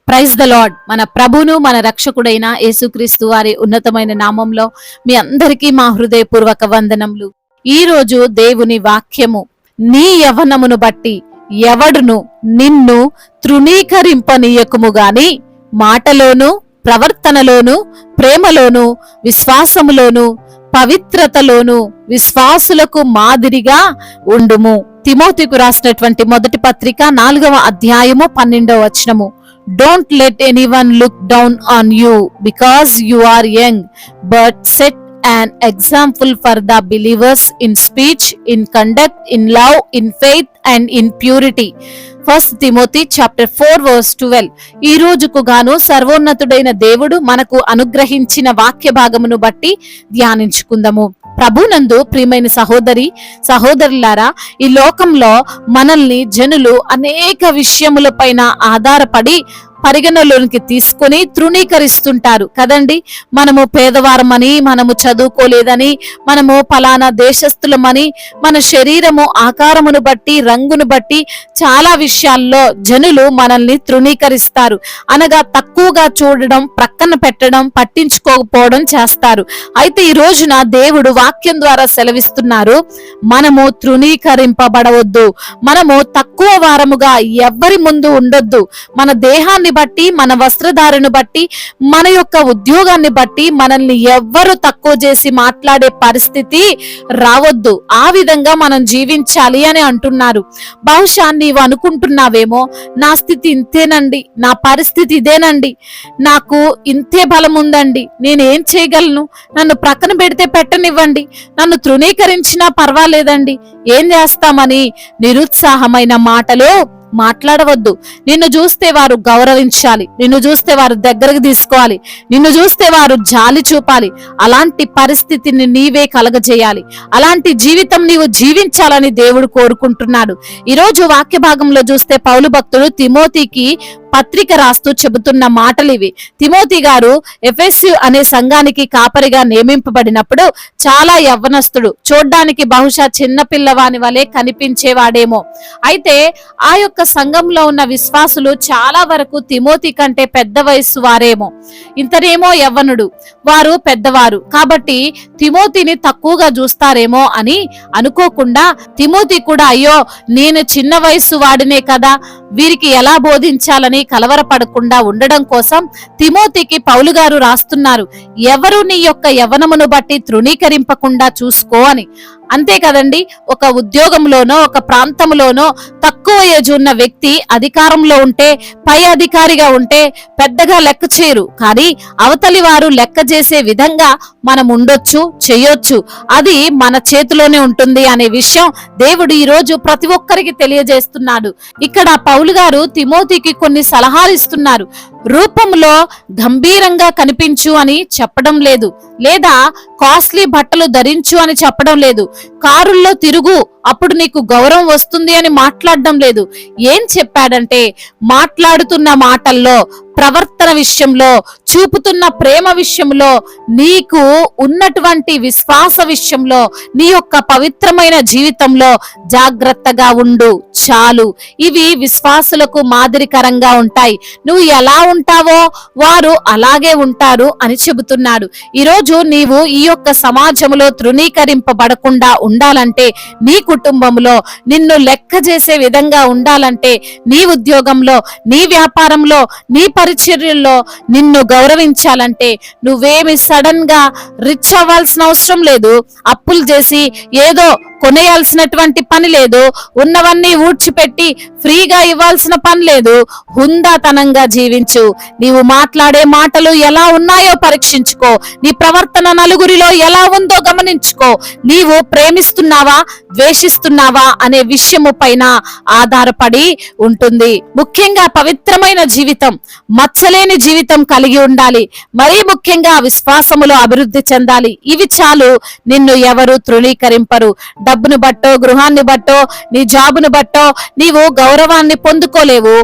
Praise the lord. మన ప్రభును మన రక్షకుడైన యేసుక్రీస్తు వారి ఉన్నతమైన నామంలో మీ అందరికీ మా హృదయపూర్వక వందనములు. ఈ రోజు దేవుని వాక్యము, నీ యవ్వనమును బట్టి ఎవడును నిన్ను తృణీకరింపనీయకుము గాని మాటలోను ప్రవర్తనలోను ప్రేమలోను విశ్వాసములోను పవిత్రతలోను విశ్వాసులకు మాదిరిగా ఉండుము. తిమోతికు రాసినటువంటి మొదటి పత్రిక 4వ అధ్యాయము 12వ వచనము. Don't let anyone look down on you because you are young, but set an example for the believers in speech, in conduct, in love, in faith and in purity. 1 Timothy chapter 4 verse 12. ఈ రోజుకు గాను సర్వోన్నతుడైన దేవుడు మనకు అనుగ్రహించిన వాక్య భాగమును బట్టి ధ్యానించుకుందాము. ప్రభునందు ప్రియమైన సహోదరులారా, ఈ లోకంలో మనల్ని జనులు అనేక విషయములపైన ఆధారపడి పరిగణలోనికి తీసుకొని తృణీకరిస్తుంటారు కదండి. మనము పేదవారమని, మనము చదువుకోలేదని, మనము ఫలానా దేశస్థులమని, మన శరీరము ఆకారమును బట్టి రంగును బట్టి చాలా విషయాల్లో జనులు మనల్ని తృణీకరిస్తారు. అనగా తక్కువగా చూడడం, ప్రక్కన పెట్టడం, పట్టించుకోకపోవడం చేస్తారు. అయితే ఈ రోజున దేవుడు వాక్యం ద్వారా సెలవిస్తున్నారు, మనము తృణీకరింపబడవద్దు, మనము తక్కువ వారముగా ఎవ్వరి ముందు ఉండొద్దు. మన దేహాన్ని బట్టి, మన వస్త్రధారను బట్టి, మన యొక్క ఉద్యోగాన్ని బట్టి మనల్ని ఎవ్వరు తక్కువ చేసి మాట్లాడే పరిస్థితి రావద్దు. ఆ విధంగా మనం జీవించాలి అని అంటున్నారు. బహుశా నీవు అనుకుంటున్నావేమో, నా స్థితి ఇంతేనండి, నా పరిస్థితి ఇదేనండి, నాకు ఇంతే బలం ఉందండి, నేనేం చేయగలను, నన్ను ప్రక్కన పెడితే పెట్టనివ్వండి, నన్ను తృణీకరించినా పర్వాలేదండి, ఏం చేస్తామని నిరుత్సాహమైన మాటలు మాట్లాడవద్దు. నిన్ను చూస్తే వారు గౌరవించాలి, నిన్ను చూస్తే వారు దగ్గరకు తీసుకోవాలి, నిన్ను చూస్తే వారు జాలి చూపాలి. అలాంటి పరిస్థితిని నీవే కలగజేయాలి. అలాంటి జీవితం నీవు జీవించాలని దేవుడు కోరుకుంటున్నాడు. ఈరోజు వాక్య భాగంలో చూస్తే పౌలు భక్తుడు తిమోతికి పత్రిక రాస్తూ చెబుతున్న మాటలు ఇవి. తిమోతి గారు ఎఫెసు అనే సంఘానికి కాపరిగా నియమింపబడినప్పుడు చాలా యవ్వనస్తుడు, చూడ్డానికి బహుశా చిన్న పిల్లవాని వలె కనిపించేవాడేమో. అయితే ఆ యొక్క సంఘంలో ఉన్న విశ్వాసులు చాలా వరకు తిమోతి కంటే పెద్ద వయస్సు వారేమో, ఇంతనేమో యవ్వనుడు, వారు పెద్దవారు కాబట్టి తిమోతిని తక్కువగా చూస్తారేమో అని అనుకోకుండా తిమోతి కూడా, అయ్యో నేను చిన్న వయస్సు వాడినే కదా, వీరికి ఎలా బోధించాలని కలవరపడకుండా ఉండడం కోసం తిమోతికి పౌలు గారు రాస్తున్నారు, ఎవరు నీ యొక్క యవ్వనమును బట్టి తృణీకరింపకుండా చూసుకో అని. అంతే కదండి. ఒక ఉద్యోగంలోనో ఒక ప్రాంతంలోనో తక్కువ ఏజ్ ఉన్న వ్యక్తి అధికారంలో ఉంటే, పై అధికారిగా ఉంటే పెద్దగా లెక్క చేయరు, కానీ అవతలి వారు లెక్క చేసే విధంగా మనం ఉండొచ్చు, చేయొచ్చు. అది మన చేతిలోనే ఉంటుంది అనే విషయం దేవుడు ఈ రోజు ప్రతి ఒక్కరికి తెలియజేస్తున్నాడు. ఇక్కడ పౌలు గారు తిమోతికి కొన్ని సలహాలు ఇస్తున్నారు. రూపంలో గంభీరంగా కనిపించు అని చెప్పడం లేదు, లేదా కాస్ట్లీ బట్టలు ధరించు అని చెప్పడం లేదు, కారుల్లో తిరుగు అప్పుడు నీకు గౌరవం వస్తుంది అని మాట్లాడడం లేదు. ఏం చెప్పాడంటే, మాట్లాడుతున్న మాటల్లో, ప్రవర్తన విషయంలో, చూపుతున్న ప్రేమ విషయంలో, నీకు ఉన్నటువంటి విశ్వాస విషయంలో, నీ యొక్క పవిత్రమైన జీవితంలో జాగ్రత్తగా ఉండు చాలు. ఇవి విశ్వాసులకు మాదిరికరంగా ఉంటాయి. నువ్వు ఎలా ఉంటావో వారు అలాగే ఉంటారు అని చెబుతున్నాడు. ఈరోజు నీవు ఈ యొక్క సమాజంలో తృణీకరింపబడకుండా ఉండాలంటే, నీ కుటుంబంలో నిన్ను లెక్క చేసే విధంగా ఉండాలంటే, నీ ఉద్యోగంలో, నీ వ్యాపారంలో, నీ పరిచర్యల్లో నిన్ను గౌరవించాలంటే, నువ్వేమి సడన్ గా రిచ్ అవ్వాల్సిన అవసరం లేదు, అప్పులు చేసి ఏదో కొనేయాల్సినటువంటి పని లేదు, ఉన్నవన్నీ ఊడ్చిపెట్టి ఫ్రీగా ఇవ్వాల్సిన పని లేదు. హుందాతనంగా జీవించు. నీవు మాట్లాడే మాటలు ఎలా ఉన్నాయో పరీక్షించుకో, నీ ప్రవర్తన నలుగురిలో ఎలా ఉందో గమనించుకో. నీవు ప్రేమిస్తున్నావా, ద్వేషిస్తున్నావా అనే విషయము పైన ఆధారపడి ఉంటుంది. ముఖ్యంగా పవిత్రమైన జీవితం, మచ్చలేని జీవితం కలిగి ఉండాలి. మరీ ముఖ్యంగా విశ్వాసములో అభివృద్ధి చెందాలి. ఇవి చాలు, నిన్ను ఎవరు తృణీకరింపరు. డబ్బును బట్టో, గృహాన్ని బట్టో, నీ జాబును బట్టో నీవు గౌరవాన్ని పొందుకోలేవు.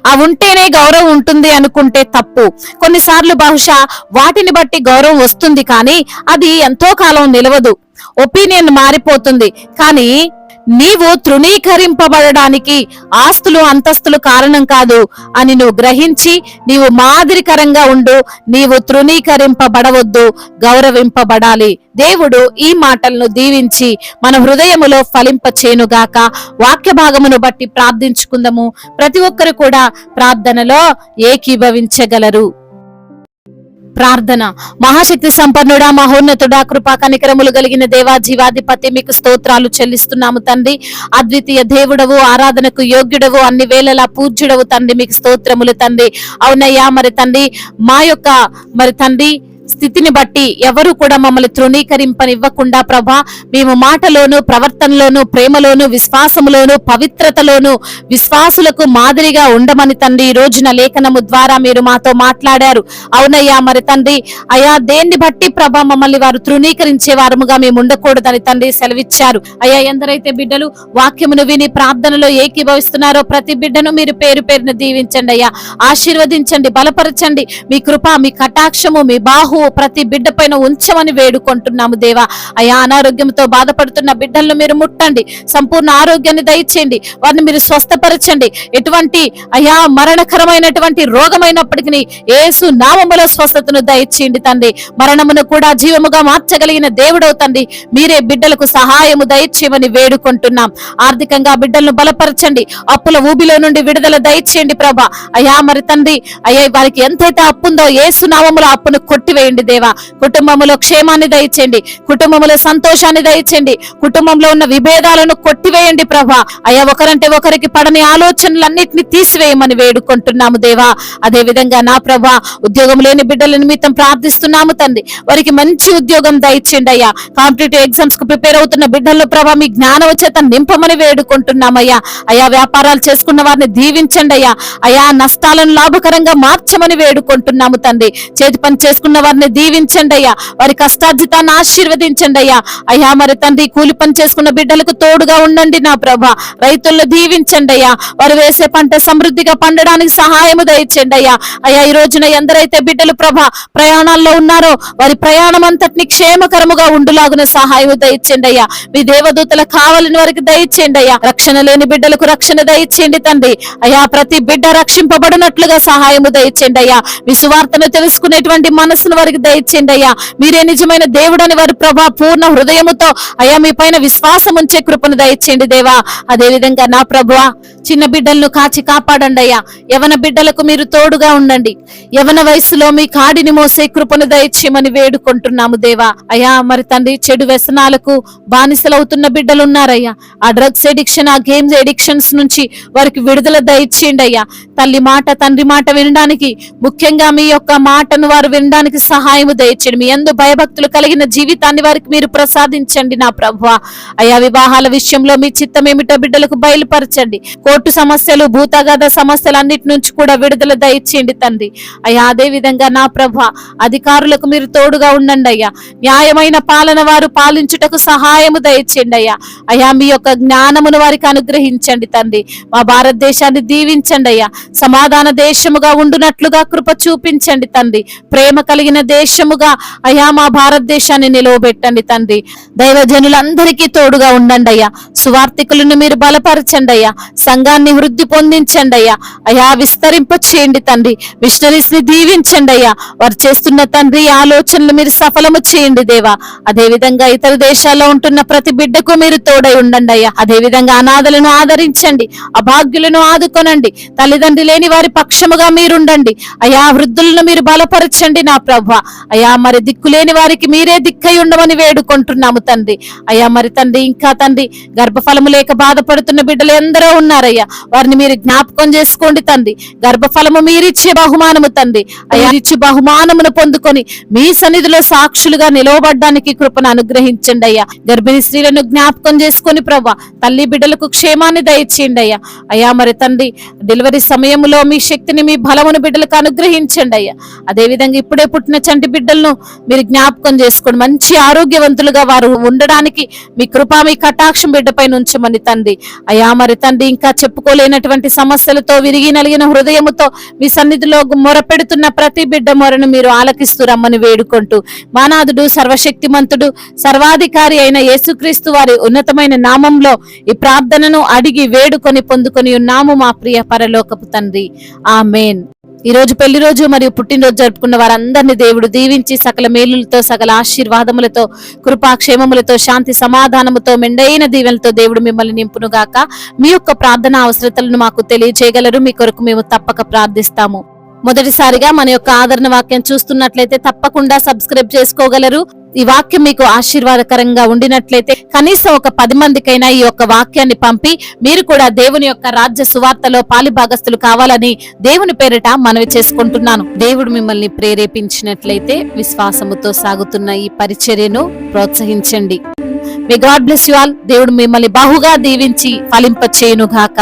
అవి ఉంటేనే గౌరవం ఉంటుంది అనుకుంటే తప్పు. కొన్నిసార్లు బహుశా వాటిని బట్టి గౌరవం వస్తుంది, కానీ అది ఎంతో కాలం నిలవదు. ఒపీనియన్ మారిపోతుంది. కానీ నీవు తృణీకరింపబడడానికి ఆస్తులు అంతస్తులు కారణం కాదు అని నువ్వు గ్రహించి నీవు మాదిరికరంగా ఉండు. నీవు తృణీకరింపబడవద్దు, గౌరవింపబడాలి. దేవుడు ఈ మాటలను దీవించి మన హృదయములో ఫలింపచేయునుగాక. వాక్య భాగమును బట్టి ప్రార్థించుకుందాము. ప్రతి ఒక్కరు కూడా ప్రార్థనలో ఏకీభవించగలరు. ప్రార్థన. మహాశక్తి సంపన్నుడా, మహోన్నతుడా, కృపా కనికరములు కలిగిన దేవా, జీవాధిపతి, మీకు స్తోత్రాలు చెల్లిస్తున్నాము తండ్రి. అద్వితీయ దేవుడవు, ఆరాధనకు యోగ్యుడవు, అన్ని వేళలా పూజ్యుడవు తండ్రి. మీకు స్తోత్రములు తండ్రి. అవునయ్యా మరి తండ్రి, మా యొక్క మరి తండ్రి స్థితిని బట్టి ఎవరు కూడా మమ్మల్ని తృణీకరింపనివ్వకుండా ప్రభా, మేము మాటలోను, ప్రవర్తనలోను, ప్రేమలోను, విశ్వాసములోను, పవిత్రతలోను విశ్వాసులకు మాదిరిగా ఉండమని తండ్రి ఈ రోజున లేఖనము ద్వారా మీరు మాతో మాట్లాడారు. అవునయ్యా మరి తండ్రి, అయా దేన్ని బట్టి ప్రభా మమ్మల్ని వారు తృణీకరించే వారముగా మేము ఉండకూడదని తండ్రి సెలవిచ్చారు. అయ్యా ఎందరైతే బిడ్డలు వాక్యమును విని ప్రార్థనలో ఏకీభవిస్తున్నారో ప్రతి బిడ్డను మీరు పేరు పేరున దీవించండి అయ్యా, ఆశీర్వదించండి, బలపరచండి. మీ కృప, మీ కటాక్షము, మీ బాహు ప్రతి బిడ్డ పైన ఉంచమని వేడుకుంటున్నాము దేవా. అయా అనారోగ్యంతో బాధపడుతున్న బిడ్డలను మీరు ముట్టండి, సంపూర్ణ ఆరోగ్యాన్ని దయచేయండి, వారిని మీరు స్వస్థపరచండి. ఎటువంటి అయా మరణకరమైనటువంటి రోగమైనప్పటికీ యేసు నామములో స్వస్థతను దయచేయండి తండ్రి. మరణమును కూడా జీవముగా మార్చగలిగిన దేవుడవు తండ్రి, మీరే బిడ్డలకు సహాయము దయచేయమని వేడుకుంటున్నాం. ఆర్థికంగా బిడ్డలను బలపరచండి, అప్పుల ఊబిలో నుండి విడుదల దయచేయండి ప్రభా. అయా మరి తండ్రి, అయ్యా వారికి ఎంతైతే అప్పుందో యేసు నామములో అప్పును కొట్టివేయండి దేవా. కుటుంబములో క్షేమాన్ని దయచేయండి, కుటుంబములో సంతోషాన్ని దయచేయండి, కుటుంబంలో ఉన్న విభేదాలను కొట్టివేయండి ప్రభా. అయ్యా ఒకరంటే ఒకరికి పడని ఆలోచనలన్నింటినీ తీసివేయమని వేడుకుంటున్నాము దేవా. అదే విధంగా నా ప్రభా, ఉద్యోగం లేని బిడ్డల నిమిత్తం ప్రార్థిస్తున్నాము తండ్రి. వారికి మంచి ఉద్యోగం దయచేయండి అయ్యా. కాంపిటేటివ్ ఎగ్జామ్స్ కు ప్రిపేర్ అవుతున్న బిడ్డల్లో ప్రభా మీ జ్ఞానం చేత నింపమని వేడుకుంటున్నామయ్యా. అయా వ్యాపారాలు చేసుకున్న వారిని దీవించండి అయ్యా. అయా నష్టాలను లాభకరంగా మార్చమని వేడుకుంటున్నాము తండ్రి. చేతి పని చేసుకున్న వారిని దీవించండి అయ్యా, వారి కష్టార్జితాన్ని ఆశీర్వదించండి అయ్యా. అయ్యా మరి తండ్రి, కూలి పని చేసుకున్న బిడ్డలకు తోడుగా ఉండండి నా ప్రభా. రైతులను దీవించండి అయ్యా, వారు వేసే పంట సమృద్ధిగా పండడానికి సహాయము దయచేయండి అయ్యా. అయ్యా ఈ రోజున ఎందరైతే బిడ్డలు ప్రభా ప్రయాణాల్లో ఉన్నారో వారి ప్రయాణం అంతటిని క్షేమకరముగా ఉండులాగున సహాయము దయచేయండి అయ్యా. మీ దేవదూతల కావాలని వారికి దయచేయండి అయ్యా. రక్షణ లేని బిడ్డలకు రక్షణ దయచేయండి తండ్రి. అయ్యా ప్రతి బిడ్డ రక్షింపబడినట్లుగా సహాయము దయచేయండి అయ్యా. మీ సువార్తను తెలుసుకునేటువంటి మనసును వారికి దయచేయండి అయ్యా. మీరే నిజమైన దేవుడని వారి ప్రభా పూర్ణ హృదయముతో అయ్యా మీ పైన విశ్వాసం ఉంచే కృపను దయచేయండి దేవా. అదే విధంగా నా ప్రభువా, చిన్న బిడ్డలను కాచి కాపాడండి అయ్యా. యవన బిడ్డలకు మీరు తోడుగా ఉండండి. యవన వయసులో మీ కాడిని మోసే కృపను దయచేయమని వేడుకుంటున్నాము దేవా. అయ్యా మరి తండ్రి, చెడు వ్యసనాలకు బానిసలవుతున్న బిడ్డలు ఉన్నారయ్యా. ఆ డ్రగ్స్ ఎడిక్షన్, ఆ గేమ్స్ ఎడిక్షన్స్ నుంచి వారికి విడుదల దయచేయండి అయ్యా. తల్లి మాట, తండ్రి మాట వినడానికి, ముఖ్యంగా మీ యొక్క మాటను వారు వినడానికి సహాయము దయచేయండి. మీ యందు భయభక్తులు కలిగిన జీవితాన్ని వారికి మీరు ప్రసాదించండి నా ప్రభువా. అయ్యా వివాహాల విషయంలో మీ చిత్తం ఏమిటో బిడ్డలకు బయలుపరచండి. కోర్టు సమస్యలు, భూతగాథ సమస్యలు అన్నిటి నుంచి కూడా విడుదల దయచేయండి తండ్రి. అయ్యా అదే విధంగా నా ప్రభువా, అధికారులకు మీరు తోడుగా ఉండండి అయ్యా. న్యాయమైన పాలన వారు పాలించుటకు సహాయము దయచేయండి అయ్యా. అయ్యా మీ యొక్క జ్ఞానమును వారికి అనుగ్రహించండి తండ్రి. మా భారతదేశాన్ని దీవించండి అయ్యా. సమాధాన దేశముగా ఉండునట్లుగా కృప చూపించండి తండ్రి. ప్రేమ కలిగిన దేశముగా అయ్యా మా భారతదేశాన్ని నిలవబెట్టండి తండ్రి. దైవజనులందరికీ తోడుగా ఉండండి అయ్యా. సువార్థికులను మీరు బలపరచండి అయ్యా. సంఘాన్ని వృద్ధి పొందించండి అయ్యా. అయ్యా విస్తరింప చేయండి తండ్రి. మిషనరీస్ ని దీవించండి అయ్యా. వారు చేస్తున్న తండ్రి ఆలోచనలు మీరు సఫలము చేయండి దేవా. అదే విధంగా ఇతర దేశాల్లో ఉంటున్న ప్రతి బిడ్డకు మీరు తోడై ఉండండి అయ్యా. అదే విధంగా అనాథలను ఆదరించండి, అభాగ్యులను ఆదుకొనండి, తల్లిదండ్రి లేని వారి పక్షముగా మీరుండండి అయ్యా. వృద్ధులను మీరు బలపరచండి నా ప్రభువా. అయ్యా మరి దిక్కులేని వారికి మీరే దిక్కై ఉండమని వేడుకుంటున్నాము తండ్రి. అయ్యా మరి తండ్రి, ఇంకా తండ్రి గర్భఫలము లేక బాధపడుతున్న బిడ్డలు ఎందరో ఉన్నారయ్యా. వారిని మీరు జ్ఞాపకం చేసుకోండి తండ్రి. గర్భఫలము మీరిచ్చే బహుమానము తండ్రి. అయ్యా ఇచ్చి బహుమానమును పొందుకొని మీ సన్నిధిలో సాక్షులుగా నిలవబడ్డానికి కృపను అనుగ్రహించండి అయ్యా. గర్భిణీ స్త్రీలను జ్ఞాపకం చేసుకొని ప్రభువా, తల్లి బిడ్డలకు క్షేమాన్ని దయచేయండి అయ్యా. అయ్యా మరి తండ్రి, డెలివరీ సమయంలో మీ శక్తిని, మీ బలమును బిడ్డలకు అనుగ్రహించండి అయ్యా. అదే విధంగా ఇప్పుడే పుట్టిన చంటి బిడ్డలను మీరు జ్ఞాపకం చేసుకోండి. మంచి ఆరోగ్యవంతులుగా వారు ఉండడానికి మీ కృప, మీ కటాక్షం బిడ్డపై ఉంచమని తండ్రి. అయ్యా మరి తండ్రి, ఇంకా చెప్పుకోలేనటువంటి సమస్యలతో విరిగి నలిగిన హృదయముతో మీ సన్నిధిలో మొరపెడుతున్న ప్రతి బిడ్డ మొరను మీరు ఆలకిస్తూ రమ్మని వేడుకుంటూ, మానాథుడు, సర్వశక్తిమంతుడు, సర్వాధికారి అయిన యేసుక్రీస్తు వారి ఉన్నతమైన నామంలో ఈ ప్రార్థనను అడిగి వేడుకొని పొందుకొని ఉన్నాము మా ప్రియ పరలోకపు తండ్రి. ఆమేన్. ఈ రోజు పెళ్లి రోజు మరియు పుట్టినరోజు జరుపుకున్న వారందరినీ దేవుడు దీవించి సకల మేలులతో, సకల ఆశీర్వాదములతో, కృపాక్షేమములతో, శాంతి సమాధానముతో, మెండైన దీవెనలతో దేవుడు మిమ్మల్ని నింపునుగాక. మీ యొక్క ప్రార్థన అవసరతలను మాకు తెలియజేయగలరు. మీ కొరకు మేము తప్పక ప్రార్థిస్తాము. మొదటిసారిగా మన యొక్క ఆదరణ వాక్యం చూస్తున్నట్లయితే తప్పకుండా సబ్స్క్రైబ్ చేసుకోగలరు. ఈ వాక్యం మీకు ఆశీర్వాదకరంగా ఉండినట్లయితే కనీసం ఒక 10 మందికైనా ఈ యొక్క వాక్యాన్ని పంపి మీరు కూడా దేవుని యొక్క రాజ్య సువార్తలో పాలిభాగస్తులు కావాలని దేవుని పేరిట మనవి చేసుకుంటున్నాను. దేవుడు మిమ్మల్ని ప్రేరేపించినట్లయితే విశ్వాసముతో సాగుతున్న ఈ పరిచర్యను ప్రోత్సహించండి. May God bless you all. దేవుడు మిమ్మల్ని బహుగా దీవించి ఫలింపచేయును గాక.